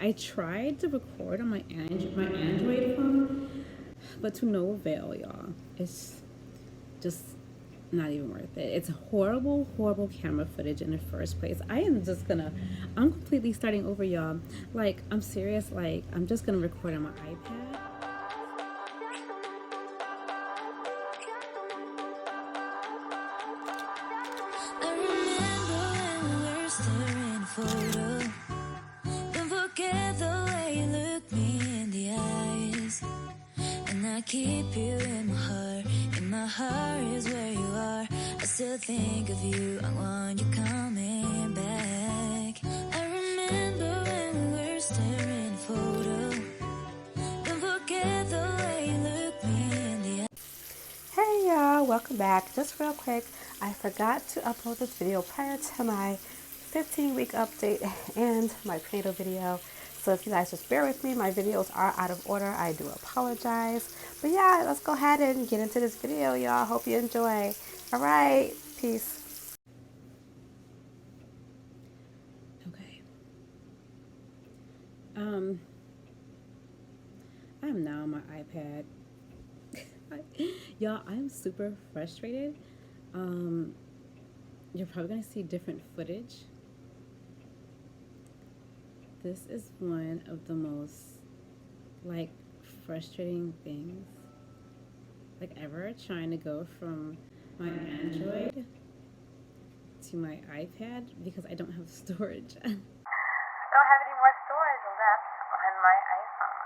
I tried to record on my Android phone, but to no avail, y'all. It's just not even worth it. It's horrible, horrible camera footage in the first place. I'm completely starting over, y'all. Like, I'm serious. Like, I'm just gonna record on my iPad. I remember when we were staring photo. Don't forget the way you look me in the eyes. And I keep you in my heart. In my heart is where you are. I still think of you. I want you coming back. I remember when we were staring photo. Don't forget the way you look me in the eyes. Hey y'all, welcome back. Just real quick, I forgot to upload this video prior to my 15-week update and my prenatal video. So if you guys just bear with me, my videos are out of order. I do apologize. But yeah, let's go ahead and get into this video, y'all. Hope you enjoy. All right, peace. Okay. I'm now on my iPad. Y'all, I'm super frustrated. You're probably gonna see different footage. This is one of the most like frustrating things like ever, trying to go from my Android to my iPad because I don't have storage. I don't have any more storage left on my iPhone.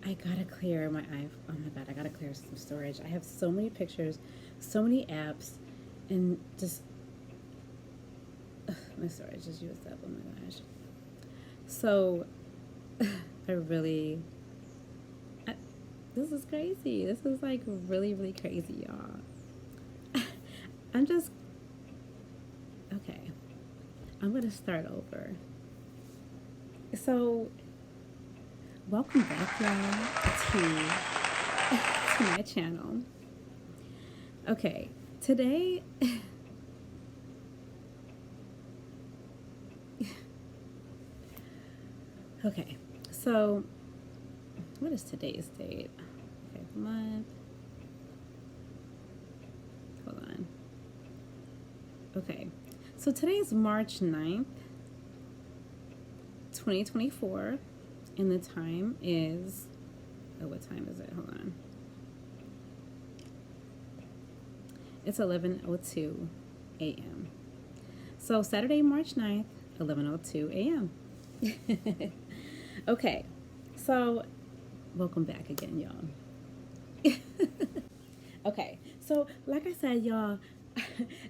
I gotta clear my iPhone. Oh my god, I gotta clear some storage. I have so many pictures, so many apps, and just my storage is used up. Oh my gosh. So I really, this is crazy. This is like really, really crazy, y'all. I'm just, okay. I'm gonna start over. So, welcome back, y'all, to my channel. Okay, today, okay, so what is today's date? Okay, month. Hold on. Okay, so today's March 9th, 2024, and the time is, oh, what time is it? Hold on. It's 11:02 a.m. So Saturday, March 9th, 11:02 a.m. Okay, so welcome back again, y'all. Okay, so like I said, y'all,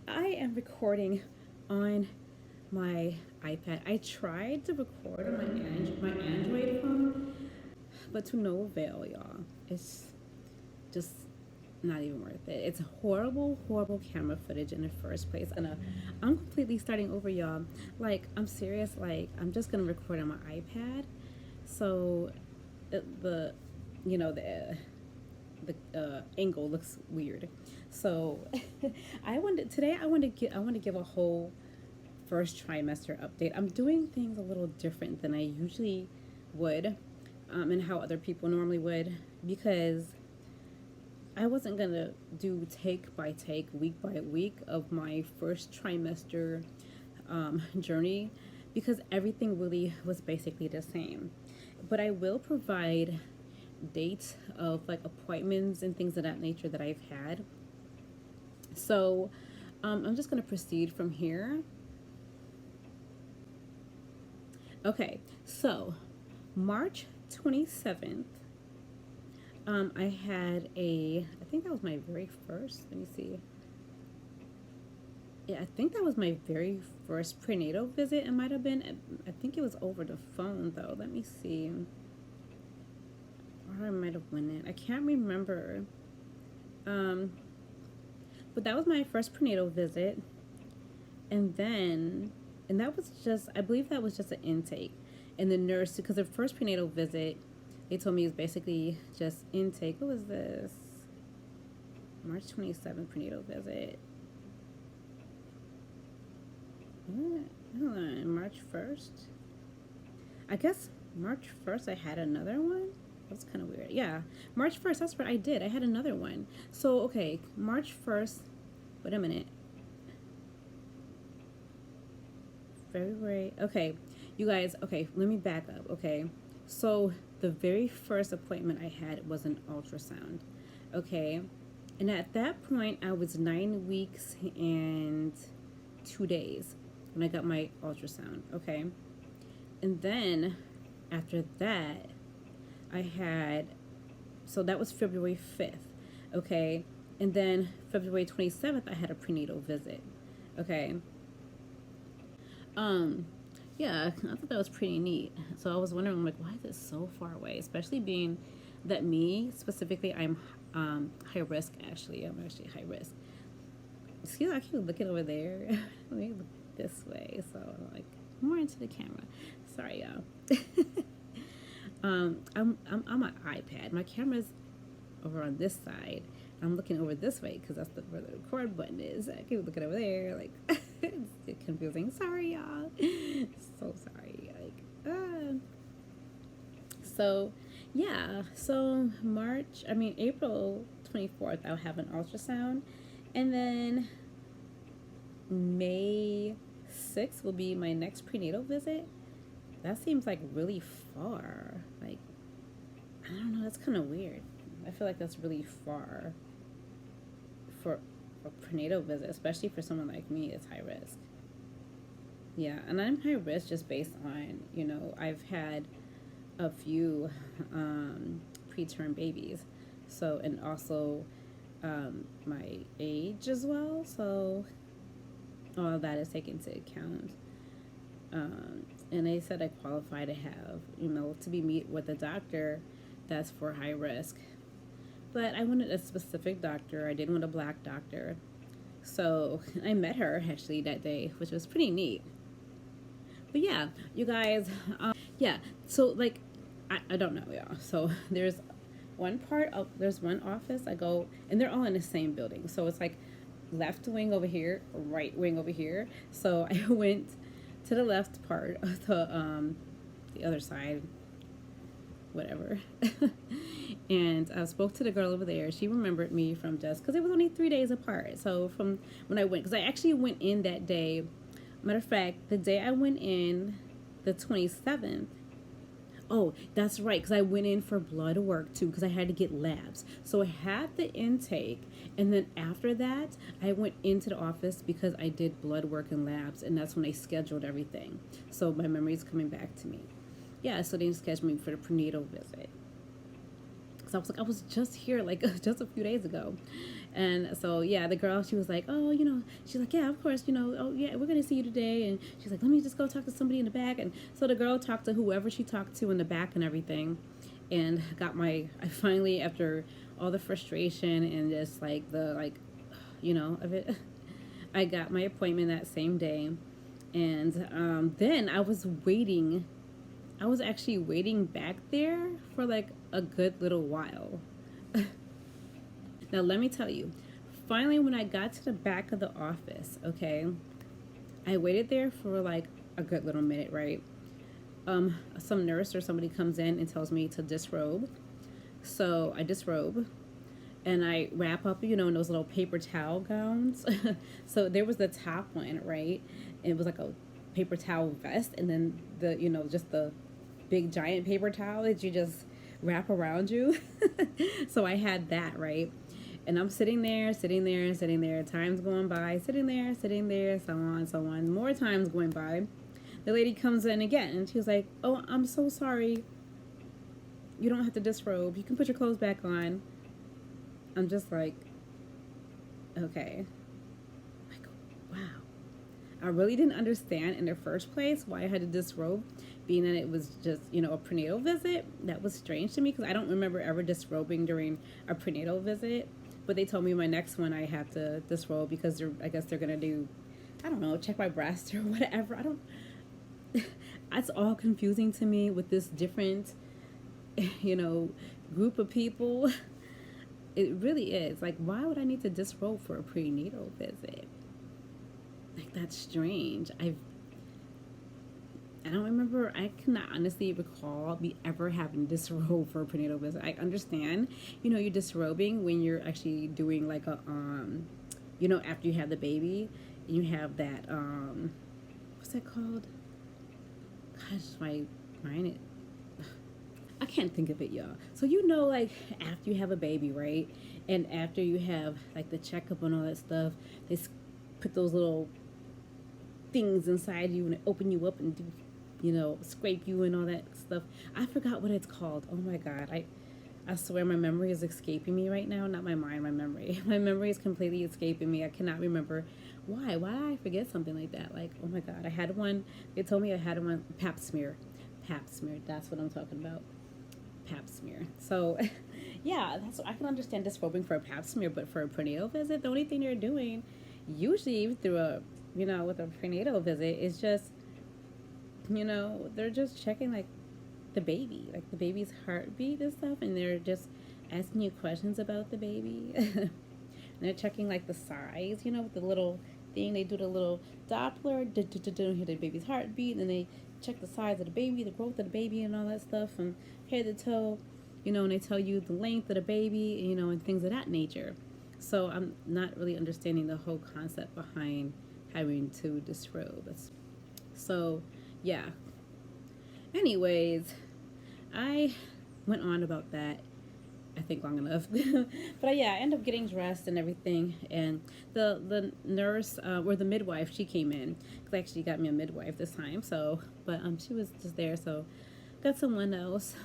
I am recording on my iPad. I tried to record on my Android phone, but to no avail, y'all. It's just not even worth it. It's horrible, horrible camera footage in the first place. And I'm completely starting over, y'all. Like, I'm serious. Like, I'm just gonna record on my iPad. So the angle looks weird. So I want to give a whole first trimester update. I'm doing things a little different than I usually would, and how other people normally would, because I wasn't gonna do take by take, week by week of my first trimester journey, because everything really was basically the same. But I will provide dates of like appointments and things of that nature that I've had. So I'm just gonna proceed from here. Okay, so March 27th, I had I think that was my very first, let me see. Yeah, I think that was my very first prenatal visit. It might have been, I think it was over the phone though. Let me see. Or I might have went in. I can't remember. But that was my first prenatal visit. And that was just, I believe that was just an intake. And the nurse, because the first prenatal visit, they told me it was basically just intake. What was this? March 27th prenatal visit. What? Hold on, March 1st? I guess March 1st I had another one. That's kind of weird. Yeah, March 1st, that's what I did. I had another one. So, okay, March 1st, wait a minute. February, okay. You guys, okay, let me back up, okay? So, the very first appointment I had was an ultrasound, okay? And at that point, I was 9 weeks and 2 days when I got my ultrasound, okay? And then after that, I had, so that was February 5th, okay? And then February 27th, I had a prenatal visit, okay? Yeah, I thought that was pretty neat. So I was wondering, I'm like, why is it so far away? Especially being that me, specifically, I'm high risk, actually. I'm actually high risk. Excuse me, I keep looking over there. Let me look this way, so I'm like more into the camera. Sorry, y'all. I'm on my iPad. My camera's over on this side. I'm looking over this way because that's where the record button is. I keep looking over there, like it's confusing. Sorry, y'all. So sorry. So yeah. So April 24th, I'll have an ultrasound, and then May 6th will be my next prenatal visit. That seems like really far. Like, I don't know. That's kind of weird. I feel like that's really far for a prenatal visit, especially for someone like me that's high risk. Yeah, and I'm high risk just based on, I've had a few preterm babies. So, and also my age as well. So, all of that is taken into account. And they said I qualify to have, to be meet with a doctor that's for high risk. But I wanted a specific doctor. I didn't want a black doctor. So I met her actually that day, which was pretty neat. But yeah, you guys, yeah. So like, I don't know, y'all. So there's one office I go, and they're all in the same building. So it's like left wing over here, right wing over here. So I went to the left part of the other side, whatever. And I spoke to the girl over there. She remembered me from just because it was only 3 days apart. So from when I went, because I actually went in that day. Matter of fact, the day I went in, the 27th. Oh, that's right, because I went in for blood work too, because I had to get labs. So I had the intake, and then after that, I went into the office because I did blood work and labs, and that's when they scheduled everything. So my memory's coming back to me. Yeah, so they scheduled me for the prenatal visit. So I was like, I was just here like just a few days ago. And so, yeah, the girl, she was like, oh, she's like, yeah, of course, oh, yeah, we're going to see you today. And she's like, let me just go talk to somebody in the back. And so the girl talked to whoever she talked to in the back and everything. And I finally, after all the frustration and just of it, I got my appointment that same day. And then I was actually waiting back there for like a good little while. Now, let me tell you, finally, when I got to the back of the office, okay, I waited there for like a good little minute, right? Some nurse or somebody comes in and tells me to disrobe. So I disrobe and I wrap up, in those little paper towel gowns. So there was the top one, right? And it was like a paper towel vest, and then just the big giant paper towel that you just wrap around you. So I had that, right? And I'm sitting there, time's going by, sitting there, so on. More time's going by. The lady comes in again, and she was like, oh, I'm so sorry. You don't have to disrobe. You can put your clothes back on. I'm just like, okay. Like, wow. I really didn't understand in the first place why I had to disrobe, being that it was just, a prenatal visit. That was strange to me because I don't remember ever disrobing during a prenatal visit. But they told me my next one I have to disrobe because I guess they're going to do, I don't know, check my breast or whatever. That's all confusing to me with this different, group of people. It really is. Like, why would I need to disrobe for a prenatal visit? Like, that's strange. I don't remember. I cannot honestly recall me ever having disrobe for a prenatal visit. I understand, you're disrobing when you're actually doing like a after you have the baby, you have that what's that called? Gosh, my mind it. I can't think of it, y'all. So like after you have a baby, right? And after you have like the checkup and all that stuff, they put those little things inside you and open you up and do, scrape you and all that stuff. I forgot what it's called. Oh my god, I swear my memory is escaping me right now. Not my mind, my memory. My memory is completely escaping me. I cannot remember why. Why did I forget something like that? Like, oh my god, I had one. They told me I had one. Pap smear. Pap smear. That's what I'm talking about. Pap smear. So, yeah, that's I can understand disrobing for a pap smear, but for a prenatal visit, the only thing they're doing, usually through a with a prenatal visit, is just they're just checking like the baby's heartbeat and stuff, and they're just asking you questions about the baby. And they're checking like the size, with the little thing. They do the little Doppler, hear the baby's heartbeat, and they check the size of the baby, the growth of the baby, and all that stuff from head to toe, and they tell you the length of the baby, and things of that nature. So I'm not really understanding the whole concept behind having to disrobe. So, yeah. Anyways, I went on about that, I think, long enough. But yeah, I ended up getting dressed and everything. And the nurse, or the midwife, she came in. Because I actually got me a midwife this time. So, but she was just there. So, got someone else.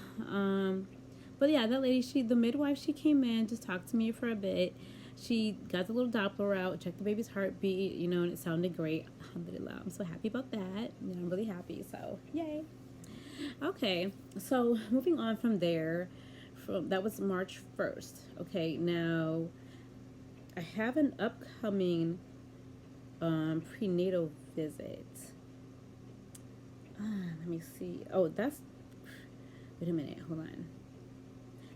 But yeah, that lady, the midwife, she came in, just talked to me for a bit. She got the little Doppler out, checked the baby's heartbeat, and it sounded great. Alhamdulillah. I'm so happy about that. I'm really happy. So, yay. Okay, so moving on from there, that was March 1st. Okay, now I have an upcoming prenatal visit. Let me see. Oh, wait a minute, hold on.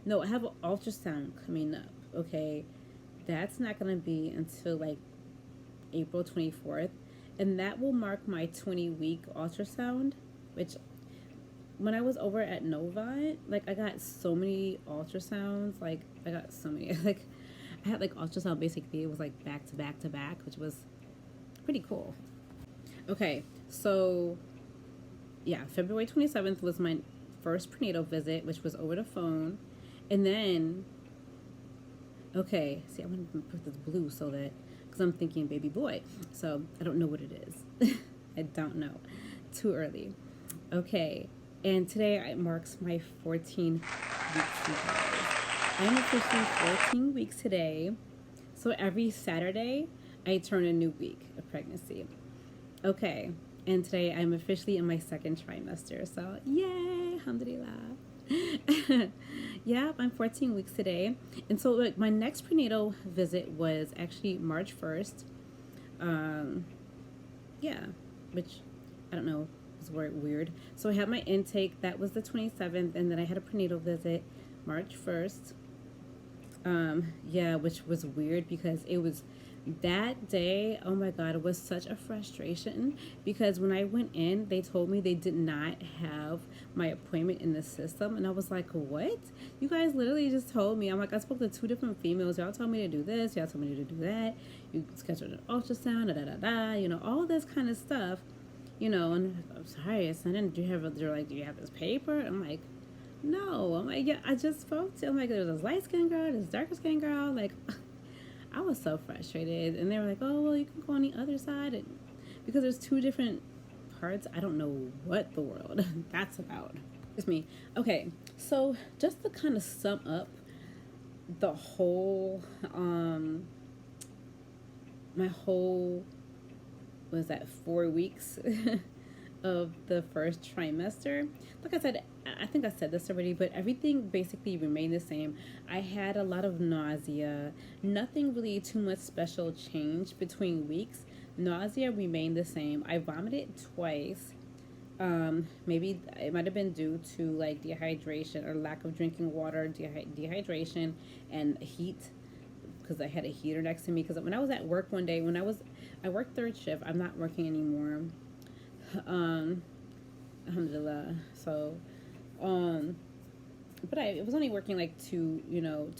No, I have an ultrasound coming up. Okay, that's not going to be until like April 24th, and that will mark my 20-week ultrasound, which when I was over at Novant, like I got so many ultrasounds, like I got so many, like I had like ultrasound basically, it was like back to back to back, which was pretty cool. Okay, so yeah, February 27th was my first prenatal visit, which was over the phone. And then, okay, see, I want to put this blue so that, because I'm thinking baby boy, so I don't know what it is. I don't know. Too early. Okay, and today it marks my 14 weeks, you guys. I'm officially 14 weeks today. So every Saturday, I turn a new week of pregnancy. Okay, and today I'm officially in my second trimester. So yay, alhamdulillah. Yeah, I'm 14 weeks today. And so like my next prenatal visit was actually March 1st. Yeah, which I don't know, was weird. So I had my intake, that was the 27th, and then I had a prenatal visit March 1st. Yeah, which was weird because it was that day, oh my god, it was such a frustration because when I went in, they told me they did not have my appointment in the system, and I was like, what? You guys literally just told me. I'm like, I spoke to 2 different females. Y'all told me to do this, y'all told me to do that. You scheduled an ultrasound, all this kind of stuff, and I'm sorry, I didn't do you have, they're like, do you have this paper? I'm like, no. I'm like, yeah, I just spoke to, I'm like, there's this light skinned girl, this darker skinned girl, like, I was so frustrated, and they were like, oh, well, you can go on the other side, and because there's 2 different parts, I don't know what the world that's about. Excuse me. Okay, so just to kind of sum up the whole, my whole, was that 4 weeks of the first trimester. Like I said, I think I said this already, but everything basically remained the same. I had a lot of nausea. Nothing really too much special changed between weeks. Nausea remained the same. I vomited twice. Maybe it might have been due to like dehydration or lack of drinking water, dehydration, and heat, because I had a heater next to me. Because when I was at work one day, I worked 3rd shift. I'm not working anymore. Alhamdulillah. So, um, but I was only working like two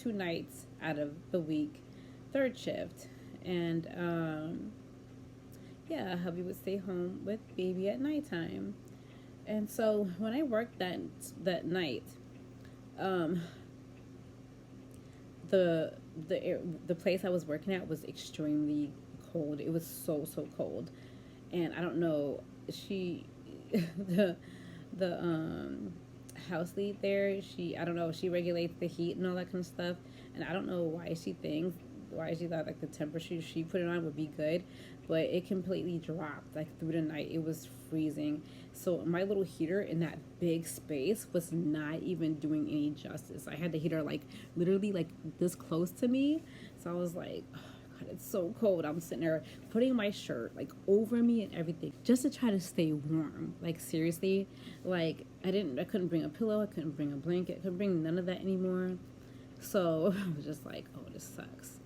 nights out of the week, third shift, and yeah, hubby would stay home with baby at nighttime. And so when I worked that night, um, the the place I was working at was extremely cold. It was so cold, and I don't know. She, the the house lead there. I don't know. She regulates the heat and all that kind of stuff, and I don't know why she thought like the temperature she put it on would be good, but it completely dropped like through the night. It was freezing. So my little heater in that big space was not even doing any justice. I had the heater like literally like this close to me. So I was like, oh God, it's so cold. I'm sitting there putting my shirt like over me and everything just to try to stay warm. Like seriously, like I couldn't bring a pillow. I couldn't bring a blanket. I couldn't bring none of that anymore. So I was just like, oh, this sucks.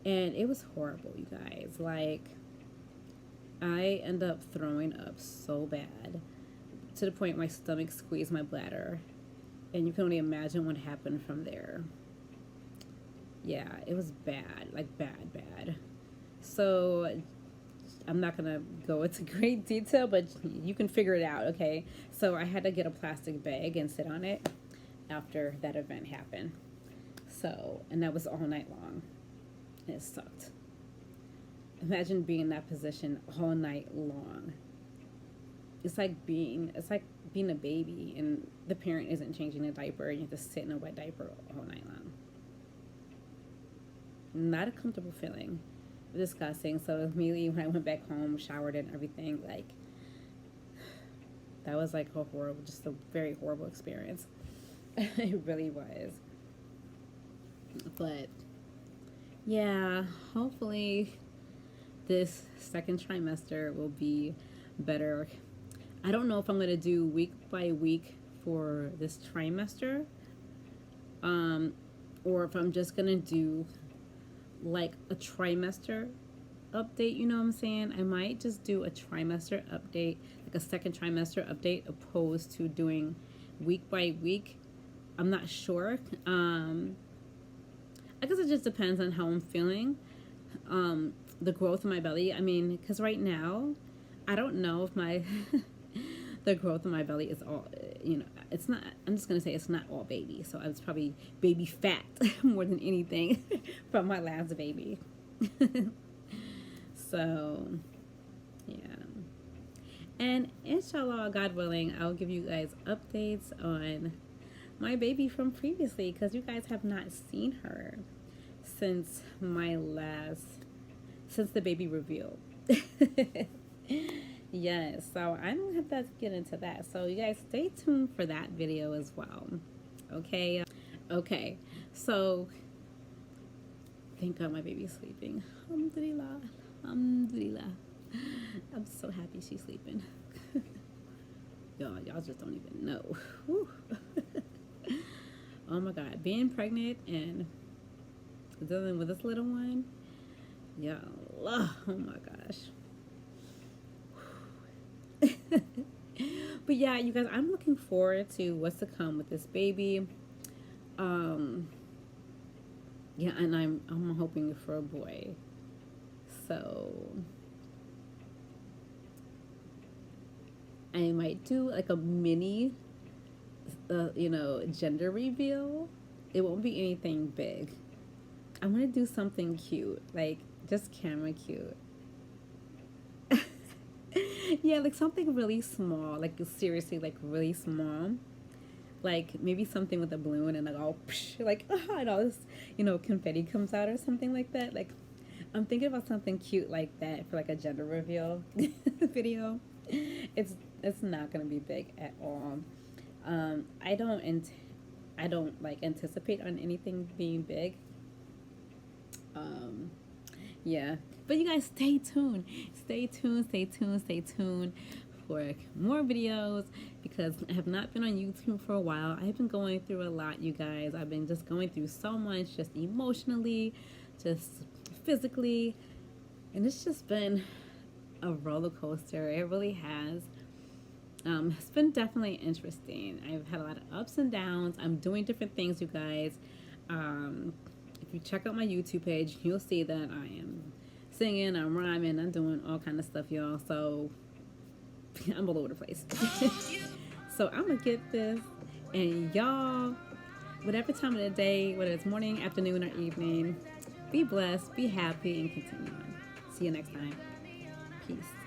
And it was horrible, you guys. Like, I end up throwing up so bad to the point my stomach squeezed my bladder. And you can only imagine what happened from there. Yeah, it was bad, like bad. So I'm not gonna go into great detail, but you can figure it out, okay? So I had to get a plastic bag and sit on it after that event happened. So, and that was all night long. It sucked. Imagine being in that position all night long. It's like being a baby and the parent isn't changing a diaper and you have to sit in a wet diaper all night long. Not a comfortable feeling. Disgusting. So immediately when I went back home, showered and everything, like that was like just a very horrible experience. It really was. But yeah, hopefully this second trimester will be better. I don't know if I'm going to do week by week for this trimester, or if I'm just going to do like a trimester update, you know what I'm saying? I might just do a trimester update, like a second trimester update, opposed to doing week by week. I'm not sure. I guess it just depends on how I'm feeling. The growth in my belly. I mean, because right now, I don't know if my the growth in my belly is all, it's not. I'm just gonna say it's not all baby. So it's probably baby fat more than anything from my last baby. So, yeah. And inshallah, God willing, I'll give you guys updates on my baby from previously, because you guys have not seen her since since the baby reveal. Yes, so I'm gonna have to get into that. So you guys stay tuned for that video as well. Okay. So thank God my baby's sleeping. Alhamdulillah. I'm so happy she's sleeping. Y'all just don't even know. Whew. Oh my God, being pregnant and dealing with this little one, yeah, oh my gosh. But yeah, you guys, I'm looking forward to what's to come with this baby. Yeah, and I'm hoping for a boy. So I might do like a mini gender reveal. It won't be anything big. I'm gonna do something cute, like just camera cute. Yeah, like something really small, like seriously, like really small. Like maybe something with a balloon and like all like and all this, confetti comes out or something like that. Like I'm thinking about something cute like that for like a gender reveal video. It's not gonna be big at all. I don't like anticipate on anything being big. Yeah, but you guys stay tuned for more videos, because I have not been on YouTube for a while. I've been going through a lot, you guys. I've been just going through so much, just emotionally, just physically, and it's just been a roller coaster. It really has. It's been definitely interesting. I've had a lot of ups and downs. I'm doing different things, you guys. If you check out my YouTube page, you'll see that I am singing, I'm rhyming, I'm doing all kind of stuff, y'all. So I'm all over the place. So I'm gonna get this, and y'all, whatever time of the day, whether it's morning, afternoon, or evening, be blessed, be happy, and continue on. See you next time. Peace.